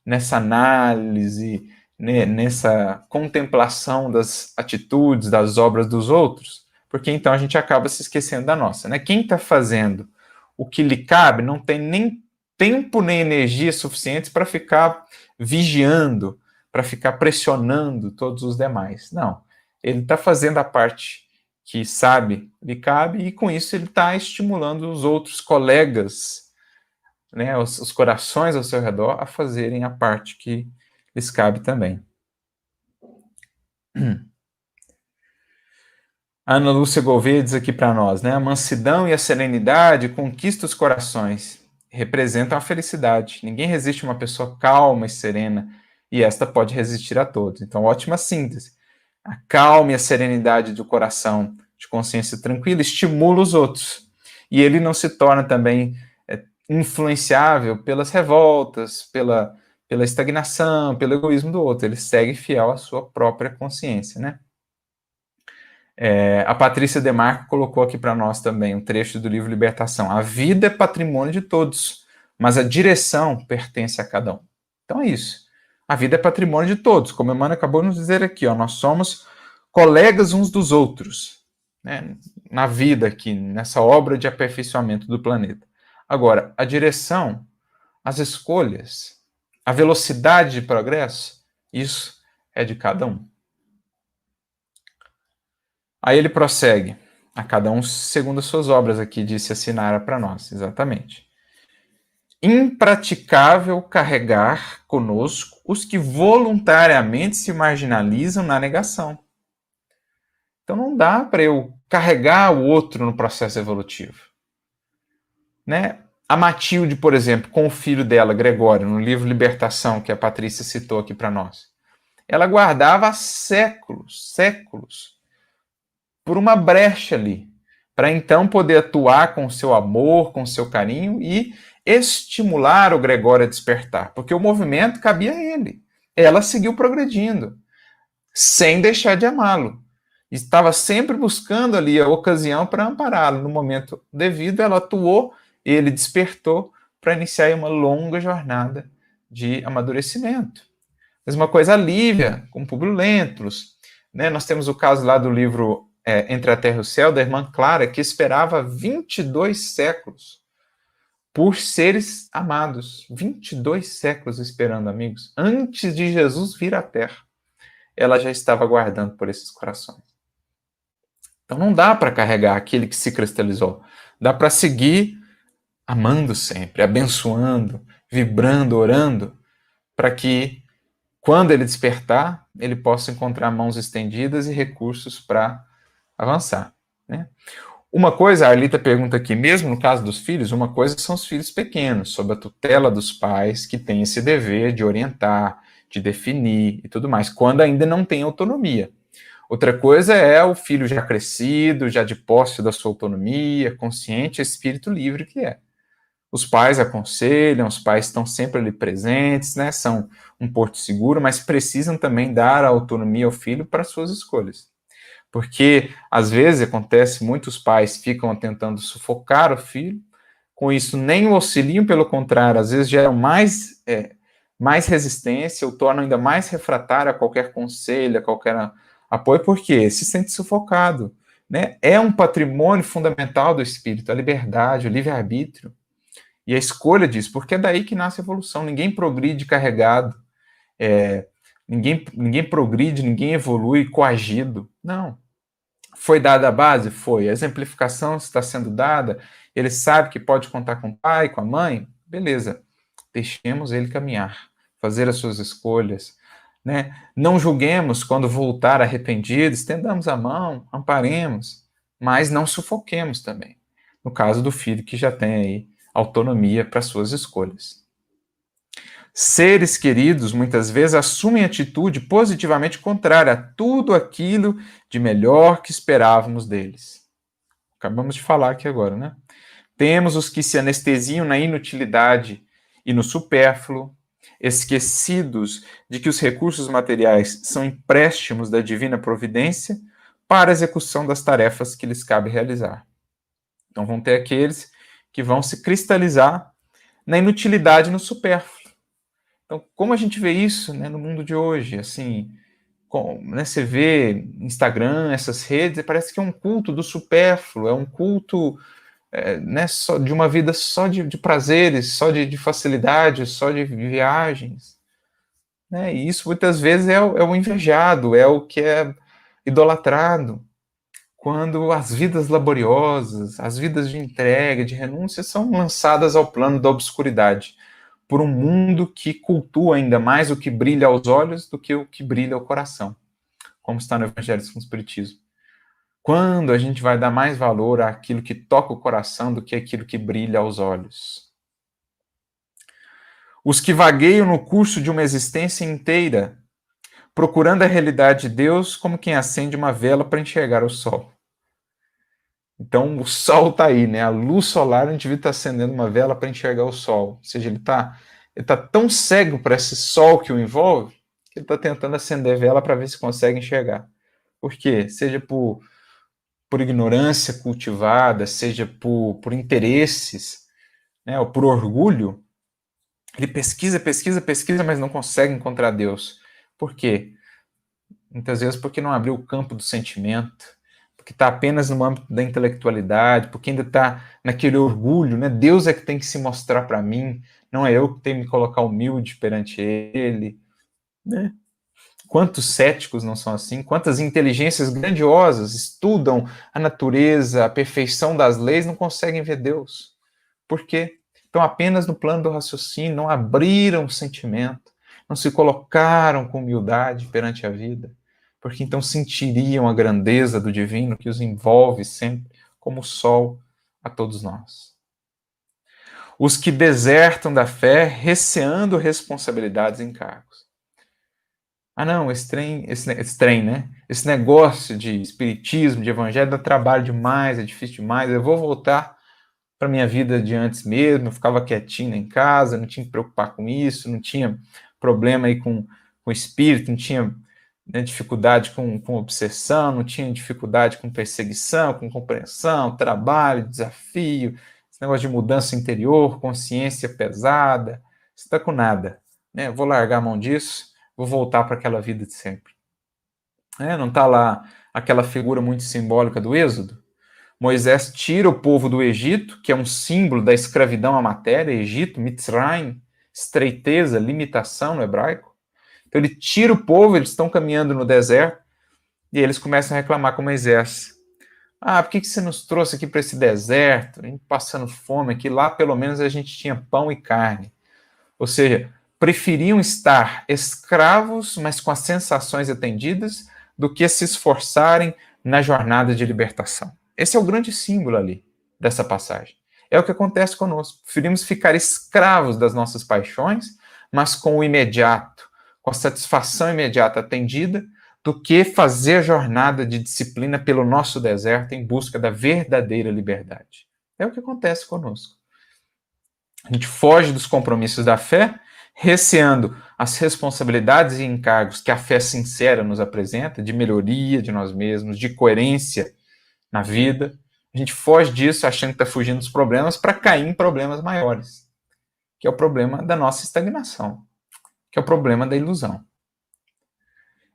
nessa análise, né, nessa contemplação das atitudes, das obras dos outros, porque então a gente acaba se esquecendo da nossa. Né? Quem está fazendo o que lhe cabe não tem nem tempo nem energia suficientes para ficar vigiando, para ficar pressionando todos os demais. Não, ele está fazendo a parte que sabe, lhe cabe, e com isso ele está estimulando os outros colegas, né, os corações ao seu redor, a fazerem a parte que lhes cabe também. A Ana Lúcia Gouveia diz aqui para nós, né? A mansidão e a serenidade conquistam os corações, representam a felicidade. Ninguém resiste a uma pessoa calma e serena, e esta pode resistir a todos. Então, ótima síntese. A calma e a serenidade do coração, de consciência tranquila, estimula os outros. E ele não se torna também influenciável pelas revoltas, pela estagnação, pelo egoísmo do outro. Ele segue fiel à sua própria consciência, né? A Patrícia Demarco colocou aqui para nós também um trecho do livro Libertação. A vida é patrimônio de todos, mas a direção pertence a cada um. Então é isso. A vida é patrimônio de todos, como Emmanuel acabou de nos dizer aqui, ó, nós somos colegas uns dos outros, né, na vida aqui, nessa obra de aperfeiçoamento do planeta. Agora, a direção, as escolhas, a velocidade de progresso, isso é de cada um. Aí ele prossegue, a cada um segundo as suas obras, aqui disse a Sinara para nós, exatamente. Impraticável carregar conosco os que voluntariamente se marginalizam na negação. Então não dá para eu carregar o outro no processo evolutivo. Né? A Matilde, por exemplo, com o filho dela, Gregório, no livro Libertação, que a Patrícia citou aqui para nós, ela guardava há séculos, por uma brecha ali, para então poder atuar com o seu amor, com o seu carinho e estimular o Gregório a despertar, porque o movimento cabia a ele. Ela seguiu progredindo, sem deixar de amá-lo. Estava sempre buscando ali a ocasião para ampará-lo. No momento devido, ela atuou, ele despertou para iniciar uma longa jornada de amadurecimento. Mesma coisa a Lívia, com Públio Lentulus. Né? Nós temos o caso lá do livro Entre a Terra e o Céu, da irmã Clara, que esperava 22 séculos por seres amados. 22 séculos esperando, amigos. Antes de Jesus vir à Terra, ela já estava aguardando por esses corações. Então não dá para carregar aquele que se cristalizou. Dá para seguir amando sempre, abençoando, vibrando, orando, para que, quando ele despertar, ele possa encontrar mãos estendidas e recursos para avançar. Né? Uma coisa, a Arlita pergunta aqui, mesmo no caso dos filhos, uma coisa são os filhos pequenos, sob a tutela dos pais, que têm esse dever de orientar, de definir e tudo mais, quando ainda não tem autonomia. Outra coisa é o filho já crescido, já de posse da sua autonomia, consciente, espírito livre que é. Os pais aconselham, os pais estão sempre ali presentes, né? São um porto seguro, mas precisam também dar a autonomia ao filho para suas escolhas. Porque, às vezes, acontece, muitos pais ficam tentando sufocar o filho, com isso nem o auxiliam, pelo contrário, às vezes geram mais resistência, ou tornam ainda mais refratário a qualquer conselho, a qualquer apoio, porque se sente sufocado. Né? É um patrimônio fundamental do espírito, a liberdade, o livre-arbítrio. E a escolha disso, porque é daí que nasce a evolução. Ninguém progride carregado, ninguém progride, ninguém evolui coagido. Não. Foi dada a base? Foi. A exemplificação está sendo dada, ele sabe que pode contar com o pai, com a mãe? Beleza. Deixemos ele caminhar, fazer as suas escolhas. Né? Não julguemos quando voltar arrependido, estendamos a mão, amparemos, mas não sufoquemos também. No caso do filho que já tem aí autonomia para suas escolhas. Seres queridos, muitas vezes, assumem atitude positivamente contrária a tudo aquilo de melhor que esperávamos deles. Acabamos de falar aqui agora, né? Temos os que se anestesiam na inutilidade e no supérfluo, esquecidos de que os recursos materiais são empréstimos da divina providência para a execução das tarefas que lhes cabe realizar. Então vão ter aqueles que vão se cristalizar na inutilidade e no supérfluo. Então, como a gente vê isso, né, no mundo de hoje? Assim, né, você vê Instagram, essas redes, parece que é um culto do supérfluo, é um culto né, só de uma vida só de prazeres, só de facilidades, só de viagens. né? E isso muitas vezes é o invejado, é o que é idolatrado. Quando as vidas laboriosas, as vidas de entrega, de renúncia, são lançadas ao plano da obscuridade, por um mundo que cultua ainda mais o que brilha aos olhos do que o que brilha ao coração, como está no Evangelho segundo o Espiritismo. Quando a gente vai dar mais valor àquilo que toca o coração do que aquilo que brilha aos olhos. Os que vagueiam no curso de uma existência inteira, procurando a realidade de Deus como quem acende uma vela para enxergar o sol. Então, o sol está aí, né? A luz solar, a gente está acendendo uma vela para enxergar o sol. Ou seja, ele tá tão cego para esse sol que o envolve, que ele está tentando acender a vela para ver se consegue enxergar. Por quê? Seja por ignorância cultivada, seja por interesses, né? Ou por orgulho, ele pesquisa, pesquisa, pesquisa, mas não consegue encontrar Deus. Por quê? Muitas vezes porque não abriu o campo do sentimento, porque está apenas no âmbito da intelectualidade, porque ainda está naquele orgulho, né? Deus é que tem que se mostrar para mim, não é eu que tenho que me colocar humilde perante Ele, né? Quantos céticos não são assim? Quantas inteligências grandiosas estudam a natureza, a perfeição das leis, não conseguem ver Deus? Por quê? Estão apenas no plano do raciocínio, não abriram o sentimento, não se colocaram com humildade perante a vida, porque então sentiriam a grandeza do divino que os envolve sempre como o sol a todos nós. Os que desertam da fé, receando responsabilidades e encargos. Ah, não, esse trem, né? Esse negócio de espiritismo, de evangelho, dá trabalho demais, é difícil demais, eu vou voltar para minha vida de antes mesmo, eu ficava quietinho em casa, não tinha que preocupar com isso, não tinha problema aí com o espírito, não tinha, né, dificuldade com obsessão, não tinha dificuldade com perseguição, com compreensão, trabalho, desafio, esse negócio de mudança interior, consciência pesada, isso está com nada, né? Eu vou largar a mão disso, vou voltar para aquela vida de sempre. Não está lá aquela figura muito simbólica do Êxodo? Moisés tira o povo do Egito, que é um símbolo da escravidão à matéria, Egito, Mitzrayim, estreiteza, limitação no hebraico. Então ele tira o povo, eles estão caminhando no deserto, e eles começam a reclamar com Moisés. Ah, por que você nos trouxe aqui para esse deserto, passando fome aqui? Lá pelo menos a gente tinha pão e carne. Ou seja, preferiam estar escravos, mas com as sensações atendidas, do que se esforçarem na jornada de libertação. Esse é o grande símbolo ali dessa passagem. É o que acontece conosco. Preferimos ficar escravos das nossas paixões, mas com o imediato, com a satisfação imediata atendida, do que fazer a jornada de disciplina pelo nosso deserto em busca da verdadeira liberdade. É o que acontece conosco. A gente foge dos compromissos da fé, receando as responsabilidades e encargos que a fé sincera nos apresenta, de melhoria de nós mesmos, de coerência na vida. A gente foge disso achando que está fugindo dos problemas para cair em problemas maiores, que é o problema da nossa estagnação, que é o problema da ilusão.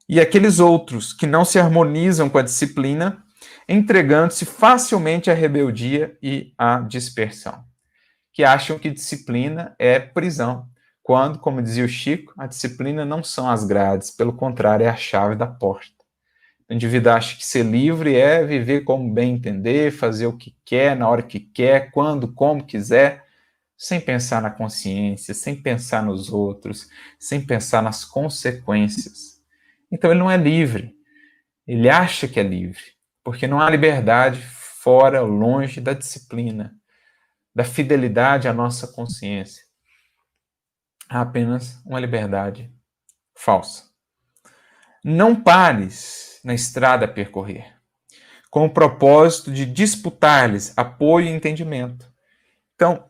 E aqueles outros que não se harmonizam com a disciplina, entregando-se facilmente à rebeldia e à dispersão, que acham que disciplina é prisão, quando, como dizia o Chico, a disciplina não são as grades, pelo contrário, é a chave da porta. O indivíduo acha que ser livre é viver como bem entender, fazer o que quer, na hora que quer, quando, como quiser, sem pensar na consciência, sem pensar nos outros, sem pensar nas consequências. Então ele não é livre, ele acha que é livre, porque não há liberdade fora, longe da disciplina, da fidelidade à nossa consciência. Há apenas uma liberdade falsa. Não pares na estrada a percorrer, com o propósito de disputar-lhes apoio e entendimento. Então,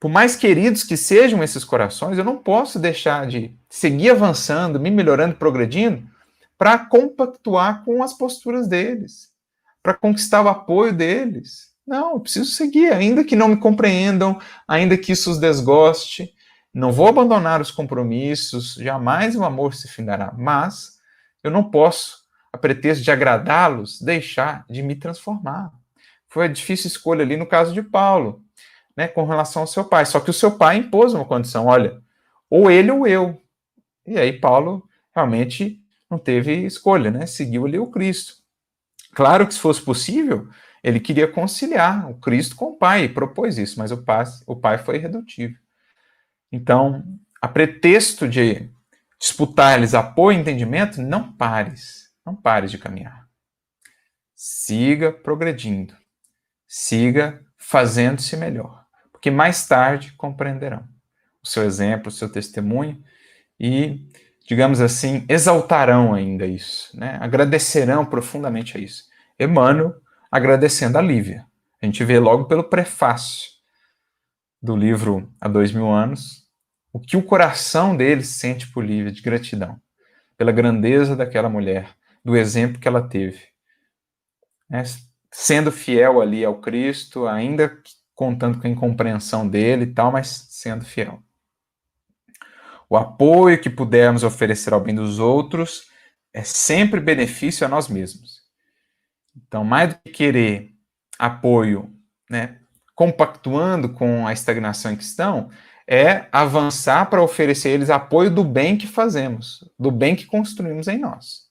por mais queridos que sejam esses corações, eu não posso deixar de seguir avançando, me melhorando, progredindo, para compactuar com as posturas deles, para conquistar o apoio deles. Não, eu preciso seguir, ainda que não me compreendam, ainda que isso os desgoste. Não vou abandonar os compromissos, jamais o amor se findará, mas eu não posso, a pretexto de agradá-los, deixar de me transformar. Foi a difícil escolha ali no caso de Paulo, né, com relação ao seu pai. Só que o seu pai impôs uma condição, olha, ou ele ou eu. E aí Paulo realmente não teve escolha, né? Seguiu ali o Cristo. Claro que se fosse possível, ele queria conciliar o Cristo com o Pai, e propôs isso, mas o pai foi irredutível. Então, a pretexto de disputar-lhes apoio e entendimento, não pares de caminhar. Siga progredindo, siga fazendo-se melhor, porque mais tarde compreenderão o seu exemplo, o seu testemunho e, digamos assim, exaltarão ainda isso, né? Agradecerão profundamente a isso. Emmanuel agradecendo a Lívia. A gente vê logo pelo prefácio do livro Há 2000 Anos o que o coração dele sente por Lívia de gratidão, pela grandeza daquela mulher, do exemplo que ela teve, né? Sendo fiel ali ao Cristo, ainda contando com a incompreensão dele e tal, mas sendo fiel. O apoio que pudermos oferecer ao bem dos outros é sempre benefício a nós mesmos. Então, mais do que querer apoio, né, compactuando com a estagnação em que estão, é avançar para oferecer a eles apoio do bem que fazemos, do bem que construímos em nós.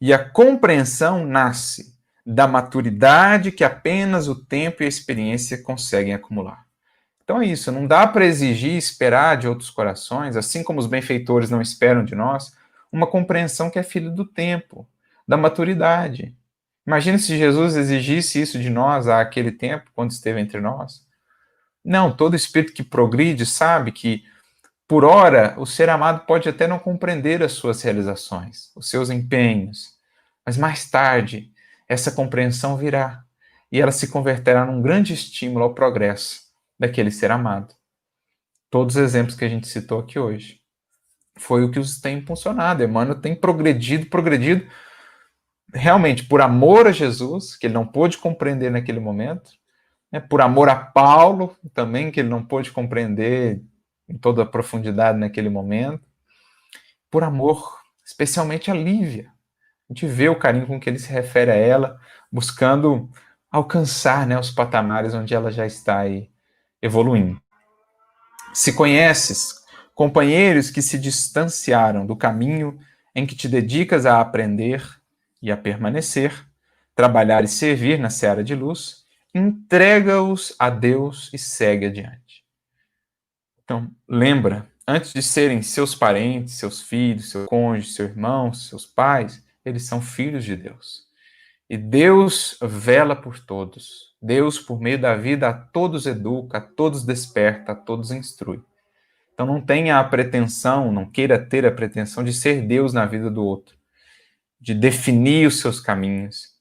E a compreensão nasce da maturidade que apenas o tempo e a experiência conseguem acumular. Então é isso, não dá para exigir e esperar de outros corações, assim como os benfeitores não esperam de nós, uma compreensão que é filha do tempo, da maturidade. Imagina se Jesus exigisse isso de nós àquele tempo, quando esteve entre nós. Não, todo espírito que progride sabe que, por ora, o ser amado pode até não compreender as suas realizações, os seus empenhos, mas mais tarde essa compreensão virá e ela se converterá num grande estímulo ao progresso daquele ser amado. Todos os exemplos que a gente citou aqui hoje. Foi o que os tem impulsionado. Emmanuel tem progredido realmente por amor a Jesus, que ele não pôde compreender naquele momento, né, por amor a Paulo também, que ele não pôde compreender em toda a profundidade naquele momento, por amor especialmente a Lívia. A gente vê o carinho com que ele se refere a ela, buscando alcançar, né, os patamares onde ela já está aí evoluindo. Se conheces companheiros que se distanciaram do caminho em que te dedicas a aprender e a permanecer, trabalhar e servir na seara de luz, entrega-os a Deus e segue adiante. Então, lembra, antes de serem seus parentes, seus filhos, seu cônjuge, seu irmão, seus pais, eles são filhos de Deus. E Deus vela por todos. Deus, por meio da vida, a todos educa, a todos desperta, a todos instrui. Então não tenha a pretensão, não queira ter a pretensão de ser Deus na vida do outro, de definir os seus caminhos,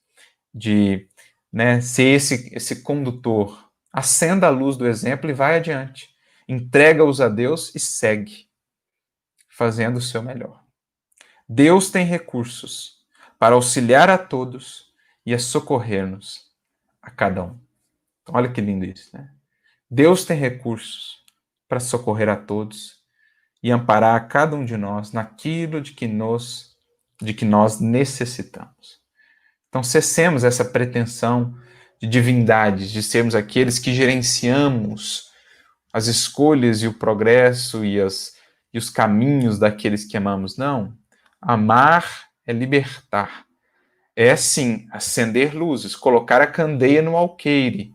de, né, ser esse condutor. Acenda a luz do exemplo e vai adiante. Entrega-os a Deus e segue, fazendo o seu melhor. Deus tem recursos para auxiliar a todos e a socorrer-nos a cada um. Então, olha que lindo isso, né? Deus tem recursos para socorrer a todos e amparar a cada um de nós naquilo de que nós necessitamos. Então, cessemos essa pretensão de divindades, de sermos aqueles que gerenciamos as escolhas e o progresso e os caminhos daqueles que amamos. Não. Amar é libertar. É, sim, acender luzes, colocar a candeia no alqueire,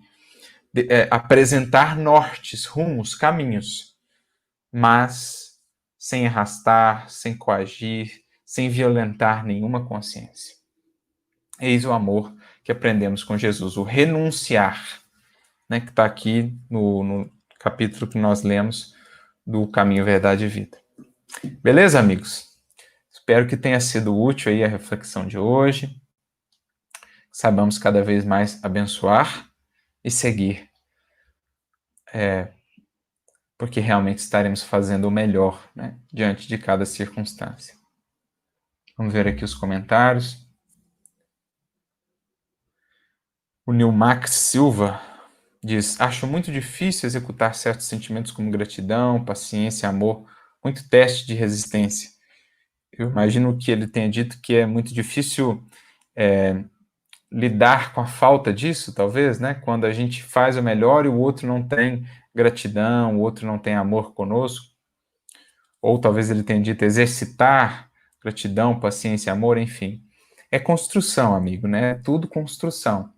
apresentar nortes, rumos, caminhos, mas sem arrastar, sem coagir, sem violentar nenhuma consciência. Eis o amor que aprendemos com Jesus, o renunciar, né, que está aqui no capítulo que nós lemos do Caminho, Verdade e Vida. Beleza, amigos? Espero que tenha sido útil aí a reflexão de hoje. Saibamos cada vez mais abençoar e seguir, porque realmente estaremos fazendo o melhor, né, diante de cada circunstância. Vamos ver aqui os comentários. O Nilmax Silva diz: acho muito difícil executar certos sentimentos como gratidão, paciência, amor, muito teste de resistência. Eu imagino que ele tenha dito que é muito difícil lidar com a falta disso, talvez, né? Quando a gente faz o melhor e o outro não tem gratidão, o outro não tem amor conosco. ou talvez ele tenha dito exercitar gratidão, paciência, amor, enfim. É construção, amigo, né? É tudo construção.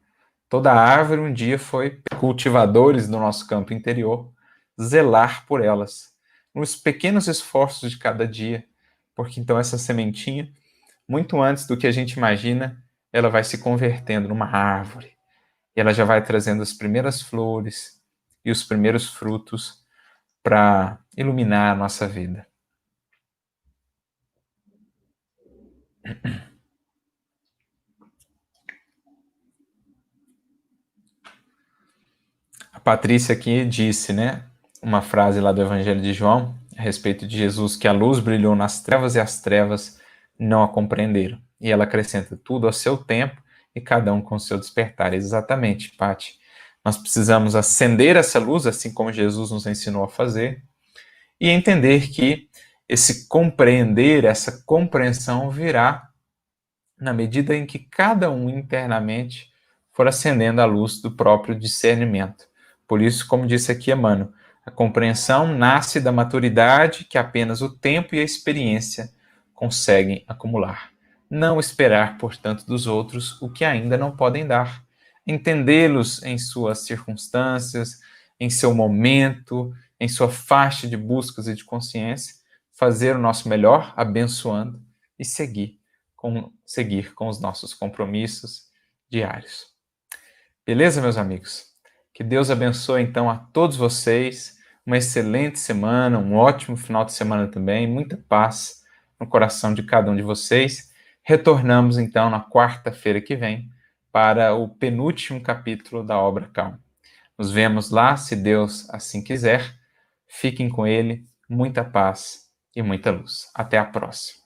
Toda árvore um dia foi cultivadores do nosso campo interior, zelar por elas, nos pequenos esforços de cada dia, porque então essa sementinha, muito antes do que a gente imagina, ela vai se convertendo numa árvore, e ela já vai trazendo as primeiras flores e os primeiros frutos para iluminar a nossa vida. A Patrícia aqui disse, né, uma frase lá do Evangelho de João, a respeito de Jesus, que a luz brilhou nas trevas e as trevas não a compreenderam. E ela acrescenta tudo a seu tempo e cada um com o seu despertar. Exatamente, Pati. Nós precisamos acender essa luz, assim como Jesus nos ensinou a fazer, e entender que esse compreender, essa compreensão virá na medida em que cada um internamente for acendendo a luz do próprio discernimento. Por isso, como disse aqui Emmanuel, a compreensão nasce da maturidade que apenas o tempo e a experiência conseguem acumular. Não esperar, portanto, dos outros o que ainda não podem dar. Entendê-los em suas circunstâncias, em seu momento, em sua faixa de buscas e de consciência, fazer o nosso melhor, abençoando e seguir com os nossos compromissos diários. Beleza, meus amigos? Que Deus abençoe então a todos vocês, uma excelente semana, um ótimo final de semana também, muita paz no coração de cada um de vocês. Retornamos então na quarta-feira que vem para o penúltimo capítulo da obra Calma. Nos vemos lá, se Deus assim quiser. Fiquem com Ele, muita paz e muita luz. Até a próxima.